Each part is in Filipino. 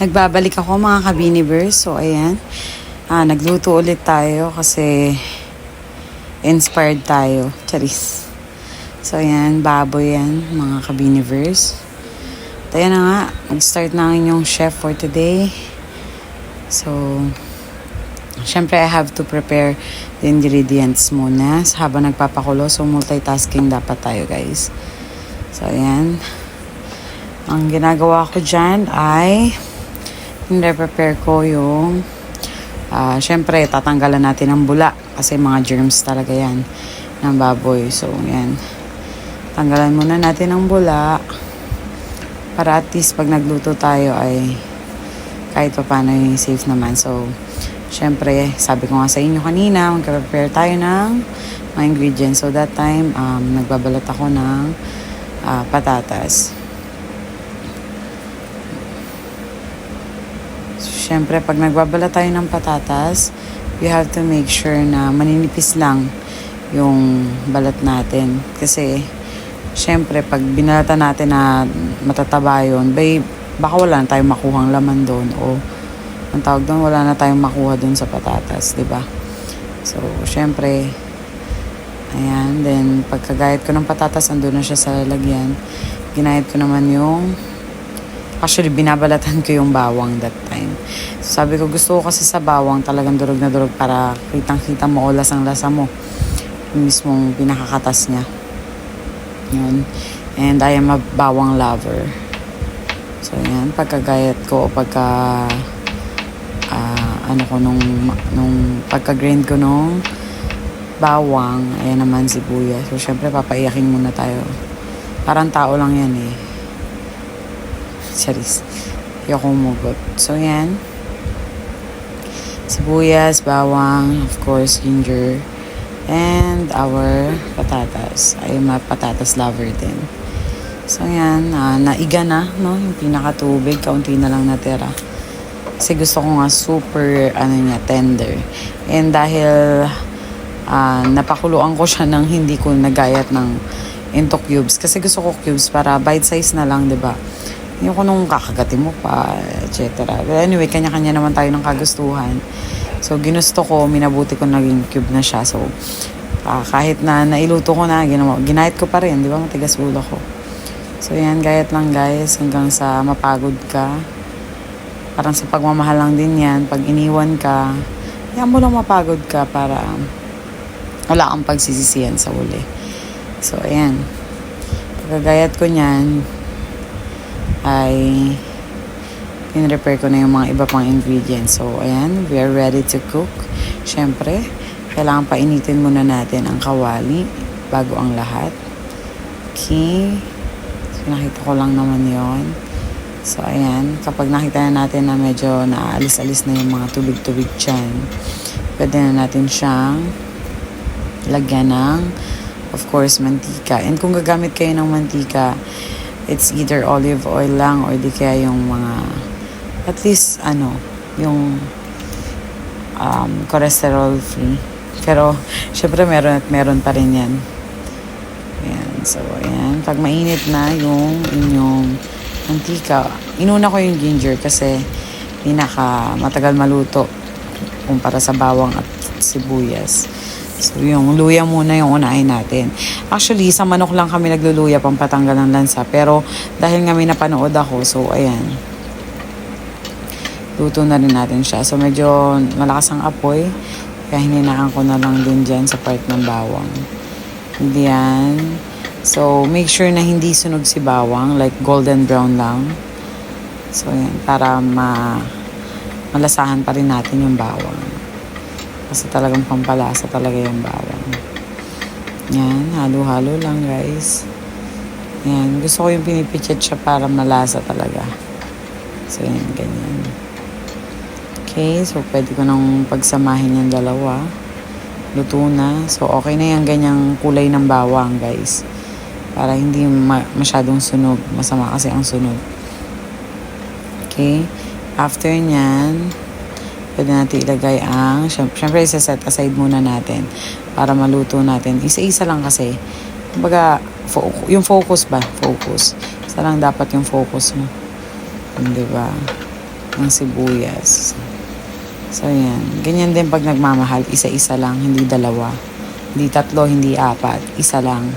Nagbabalik ako mga kabinivers. So, ayan. Nagluto ulit tayo kasi inspired tayo. Charis. So, ayan. Baboy yan mga kabinivers. At ayan na nga. Mag-start na ang inyong chef for today. So, syempre I have to prepare the ingredients muna habang nagpapakulo. So, multitasking dapat tayo guys. So, ayan. Ang ginagawa ko dyan ay prepare ko yung syempre tatanggalan natin ang bula kasi mga germs talaga yan ng baboy. So yan, tanggalan muna natin ang bula para at least pag nagluto tayo ay kahit pa paano yung safe naman. So syempre sabi ko nga sa inyo kanina, mag-prepare tayo ng mga ingredients. So that time nagbabalat ako ng patatas. Siyempre, pag nagbabalat tayo ng patatas, we have to make sure na maninipis lang yung balat natin. Kasi, siyempre, pag binalatan natin na matataba yun, baka wala na tayong makuhang laman doon. O, ang tawag doon, wala na tayong makuha doon sa patatas, diba? So, siyempre, ayan. Then, pagkagayat ko ng patatas, andun na siya sa lalagyan. Ginayat ko naman yung actually, binabalatan ko yung bawang that time. So, sabi ko, gusto ko kasi sa bawang talagang durog na durog para kitang-kita mo o lasang-lasa mo. Yung mismong pinakakatas niya. Yun. And I am a bawang lover. So, yan. Pagkagayat ko o pagka-grind ko nung bawang, ayan naman sibuyas. So, syempre, papaiyakin muna tayo. Parang tao lang yan eh. Charis. Ayoko umugot. So, yan. Sibuyas, bawang, of course, ginger, and our patatas. I am a patatas lover din. So, yan. Naiga na, no? Yung pinakatubig. Kaunti na lang natira. Kasi gusto ko nga super, tender. And dahil napakuluan ko siya ng hindi ko nagayat ng into cubes. Kasi gusto ko cubes para bite size na lang, diba? Yung kung kakagatin mo pa, etc. But anyway, kanya-kanya naman tayo ng kagustuhan. So, ginusto ko, minabuti ko naging cube na siya. So, kahit na nailuto ko na, ginayat ko pa rin, di ba? Matigas ulo ko. So, yan, gayat lang guys, hanggang sa mapagod ka. Parang sa pagmamahal lang din yan. Pag iniwan ka, yan mo lang mapagod ka para wala kang pagsisisihan sa uli. So, ayan. Pagkagayat ko niyan, ay in-prepare ko na yung mga iba pang ingredients. So, ayan, we are ready to cook. Siyempre, kailangan painitin muna natin ang kawali bago ang lahat. Okay. So, nakita ko lang naman yon. So, ayan, kapag nakita na natin na medyo naalis-alis na yung mga tubig-tubig dyan, pwede na natin siyang lagyan ng, of course, mantika. And kung gagamit kayo ng mantika, it's either olive oil lang or di kaya yung mga at least yung cholesterol free. Pero syempre meron pa rin yan. Ayan. So ayan, pag mainit na yung inyong mantika, inuna ko yung ginger kasi matagal maluto kumpara sa bawang at sibuyas. So, yung luya muna yung unahin natin. Actually, sa manok lang kami nagluluya pang patanggal ng lansa. Pero, dahil nga may napanood ako, so, ayan. Luto na rin natin siya. So, medyo malakas ang apoy. Kaya hininaan ko na lang din dyan sa part ng bawang. Diyan. So, make sure na hindi sunog si bawang. Like, golden brown lang. So, ayan. Para malasahan pa rin natin yung bawang. Kasi talagang pampalasa talaga yung bawang. Yan, halo-halo lang guys. Yan, gusto ko yung pinipichet siya para malasa talaga. So yan, ganyan. Okay, so pwede ko nang pagsamahin yung dalawa. Luto na. So okay na yung ganyang kulay ng bawang guys. Para hindi masyadong sunog. Masama kasi ang sunog. Okay, after nyan, pwede natin ilagay ang, syempre isa-set aside muna natin para maluto natin. Isa-isa lang kasi. Kumbaga, yung focus ba? Focus. Isa lang dapat yung focus mo. Diba? ng sibuyas. So, yan. Ganyan din pag nagmamahal, isa-isa lang, hindi dalawa. Hindi tatlo, hindi apat. Isa lang.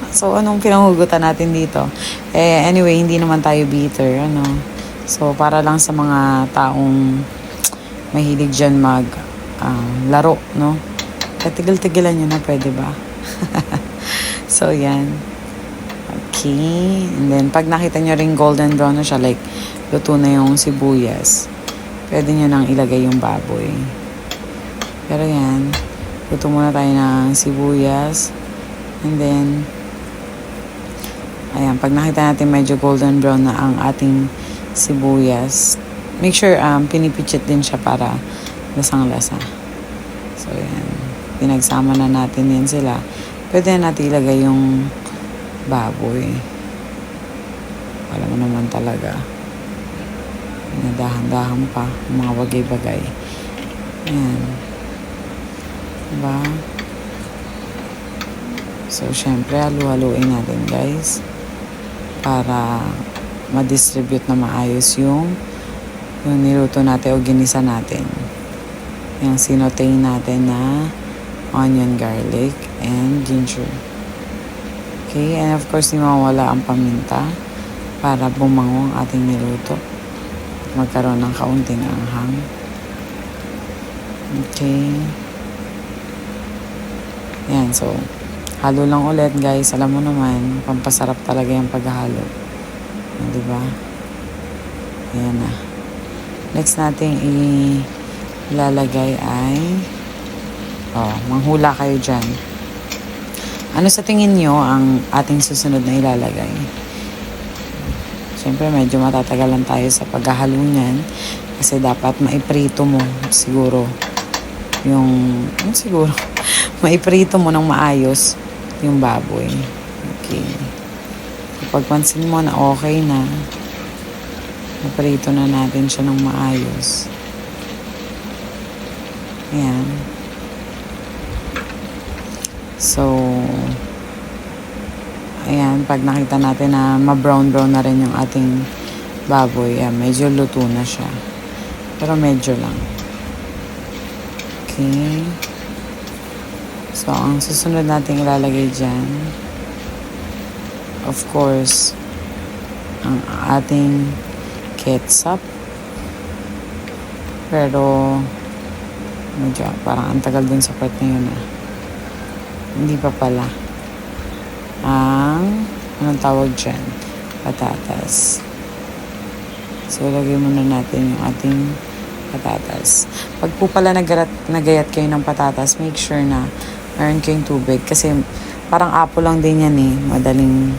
So, anong pinanghugutan natin dito? Anyway, hindi naman tayo bitter, ano. So, para lang sa mga taong mahilig dyan laro, no? Tigil-tigilan nyo na, pwede ba? So, yan. Okay. And then, pag nakita nyo rin golden brown na siya, like, luto na yung sibuyas, pwede nyo nang ilagay yung baboy. Pero yan, luto muna tayo ng sibuyas. And then, ayan, pag nakita natin medyo golden brown na ang ating sibuyas, make sure pinipichit din siya para lasang-lasa. So, yan. Pinagsama na natin yan sila. Pwede na natin ilagay yung baboy. Alam mo naman talaga. Nadahan-dahan pa yung mga bagay-bagay. Ayan. Diba? So, syempre, halu-haluin natin, guys. Para ma-distribute na maayos yung niluto natin o ginisa natin. Yung sinotain natin na onion, garlic, and ginger. Okay, and of course, di mawala ang paminta para bumango ang ating niluto. Magkaroon ng kaunting anghang. Okay. Yan, so, halo lang ulit, guys. Alam mo naman, pampasarap talaga yung paghahalo. Diba? Ayan na. Next natin ilalagay ay manghula kayo dyan. Ano sa tingin nyo ang ating susunod na ilalagay? Siyempre, medyo matatagalan tayo sa paghahalo niyan kasi dapat maiprito mo siguro maiprito mo ng maayos yung baboy. Okay. Kapag pansin mo na okay na, naprito na natin siya ng maayos. Ayan. So, ayan, pag nakita natin na ma-brown-brown na rin yung ating baboy, medyo luto na siya. Pero medyo lang. Okay. So, ang susunod natin ilalagay dyan, of course, ang ating ketchup. Pero, medyo, parang ang tagal dun sa part na yun Hindi pa pala. Anong tawag dyan? Patatas. So, lagay muna natin yung ating patatas. Pag po pala nagayat kayo ng patatas, make sure na meron kayong tubig. Kasi parang apple lang din yan Madaling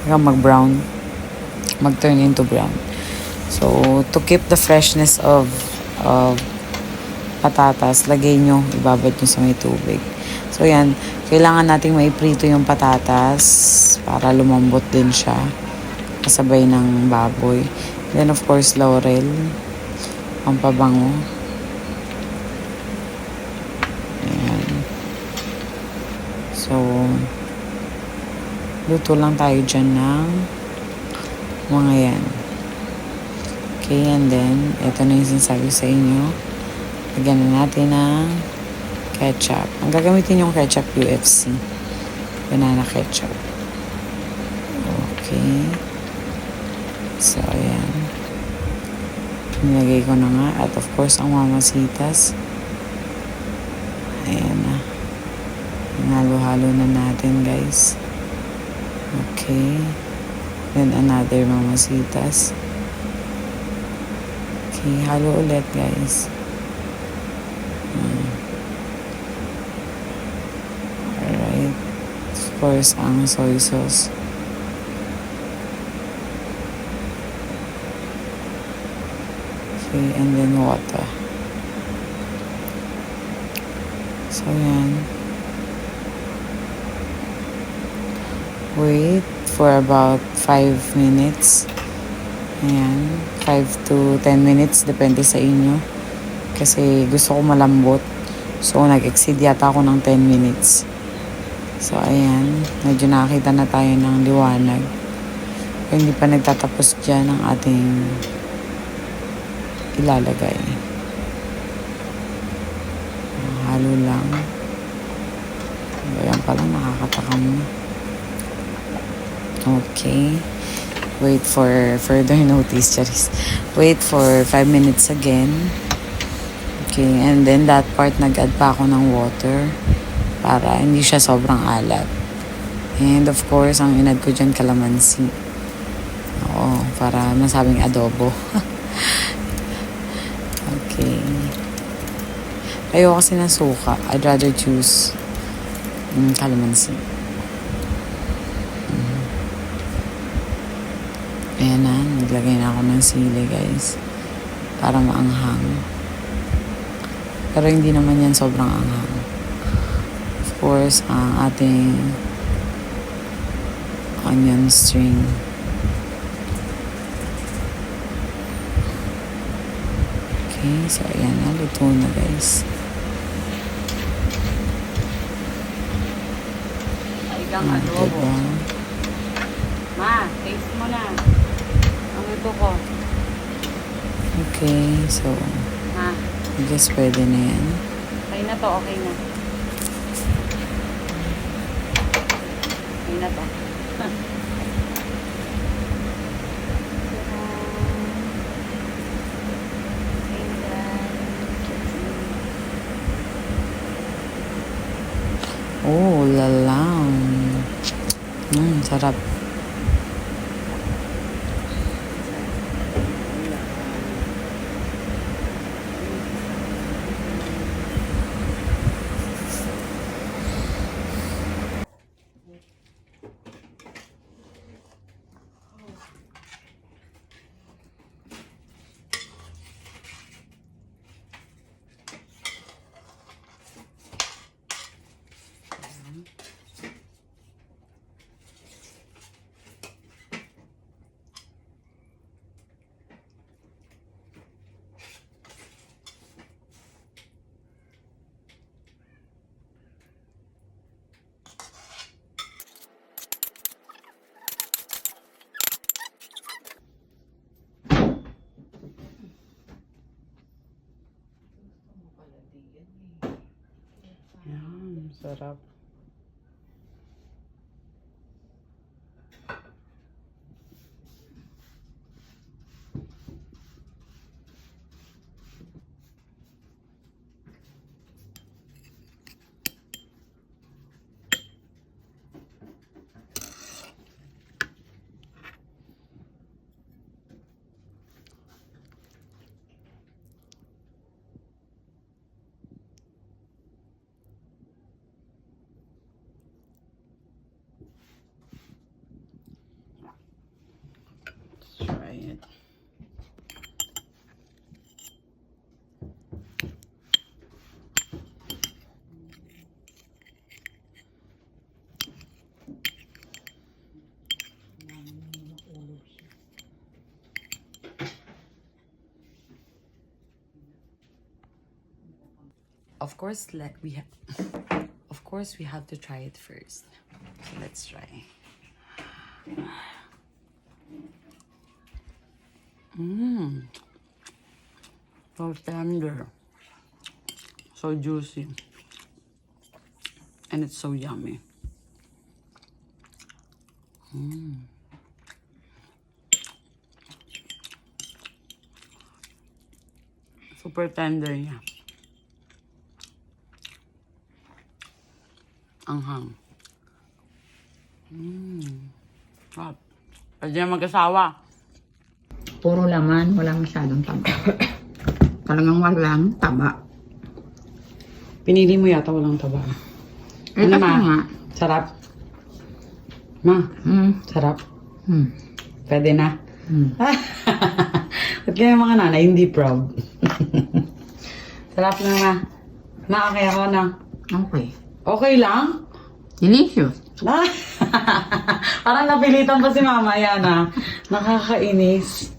mag-brown. Mag-turn into brown. So, to keep the freshness of patatas, lagay nyo, ibabad nyo sa may tubig. So, yan. Kailangan nating maiprito yung patatas para lumambot din siya kasabay ng baboy. Then, of course, laurel. Pampabango. Ayan. So, luto lang tayo dyan ng mga yan. Okay, and then, ito na yung sinasabi sa inyo. Lagyan na natin ng ketchup. Ang gagamitin yung ketchup UFC. Banana ketchup. Okay. So, ayan. Nilagay ko na nga. At of course, ang mamasitas. Ayan na. Halo-halo na natin, guys. Okay. Then, another mamasitas. Okay, halo ulit, guys. Alright. Of course, ang soy sauce. Okay, and then water. So, yan. Wait for about 5 minutes. Ayan. 5 to 10 minutes. Depende sa inyo. Kasi gusto ko malambot. So, nag-exceed yata ako ng 10 minutes. So, ayan. Medyo nakakita na tayo ng liwanag. Kung hindi pa nagtatapos dyan ang ating ilalagay. Halo lang. Ayan pala, nakakatakam na. Okay. Wait for further notice, Charis. Wait for 5 minutes again. Okay, and then that part nag-add pa ako ng water para hindi siya sobrang alat. And of course, ang in-add ko dyan calamansi. Oo, para masabing adobo. Okay. Ayoko kasi ng suka. I'd rather choose calamansi. Ayan na, naglagay na ako ng sili, guys. Para maanghang. Pero hindi naman yan sobrang anghang. Of course, ang ating onion string. Okay, so ayan na, luto na, guys. Igang adobo. Diba? Ma, taste mo na. Ang ito ko. Okay, so Ma, I guess pwede na yan. okay na to, okay na. Okay na to. Oh, lalang. Sarap. Yan, sarap. Try it. Of course we have to try it first. So let's try. So tender. So juicy. And it's so yummy. Super tender niya. Anghang. Sarap. Pwede na mag-asawa. Puro laman, wala masyadong taba. Talagang walang taba. Pinili mo yata walang taba. Eh, Ano, kasi Ma? nga. Sarap. Ma, Mm. sarap. Mm. Pwede na. Mm. At kaya mga nanay, hindi proud. Sarap na, Ma. Ma, okay ako na. Okay. Okay lang? Delicious. Ah, parang napilitan pa si Mama. Yan, nakakainis.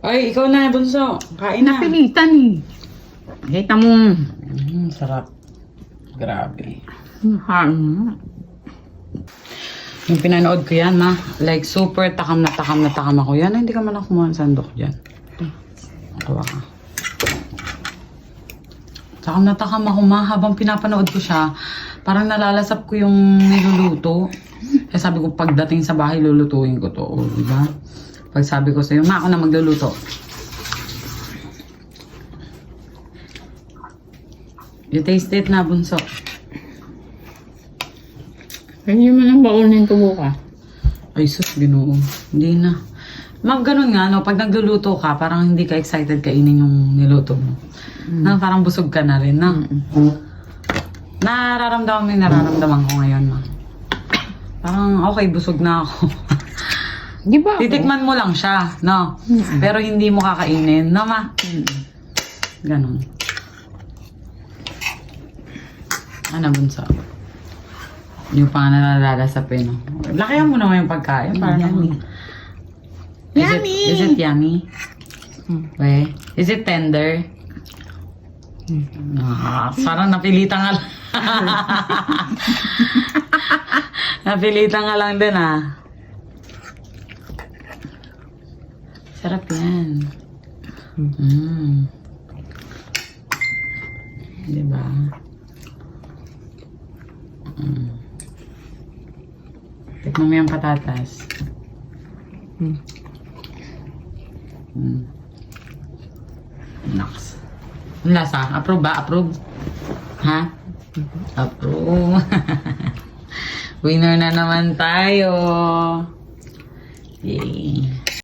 Ay, ikaw na, bunso. Kain na. Napilitan eh. Kita mo. Sarap. Grabe. Yung pinanood ko yan, ma. Like, super takam na takam na takam ako. Yan, hindi ka man ako kumuha ng sandok dyan. Nakuha ka. Takam na takam ako, ma. Habang pinapanood ko siya, parang nalalasap ko yung niluluto. Kaya sabi ko, pagdating sa bahay, lulutuin ko to. O, diba? Pag sabi ko sa'yo, ma, ako na magluluto. You taste it na, bunso. Hindi mo nang baunin ko bukas. Ay, sus, ginoo. Hindi na. Mag, ganun nga, no? Pag nagluluto ka, parang hindi ka excited kainin yung niluto mo. Na, parang busog ka na rin, na. Nararamdaman mo yung nararamdaman ko ngayon, ma. Parang, okay, busog na ako. Di ba ako? Titikman mo lang siya, no? Pero hindi mo kakainin, no, ma? Ganun. Ano, bunso? Yung pa nga nalalasapin, no? Lakihan mo naman yung pagkain. Para Yummy. Is it yummy? Wait. Is it tender? Parang napilitan nga lang. Napilitan nga lang din, ah. Sarap yan. Diba? Tikman mo yung patatas. Naks. Ang lasa? Approve ba? Approve? Ha? Approve. Winner na naman tayo. Yay.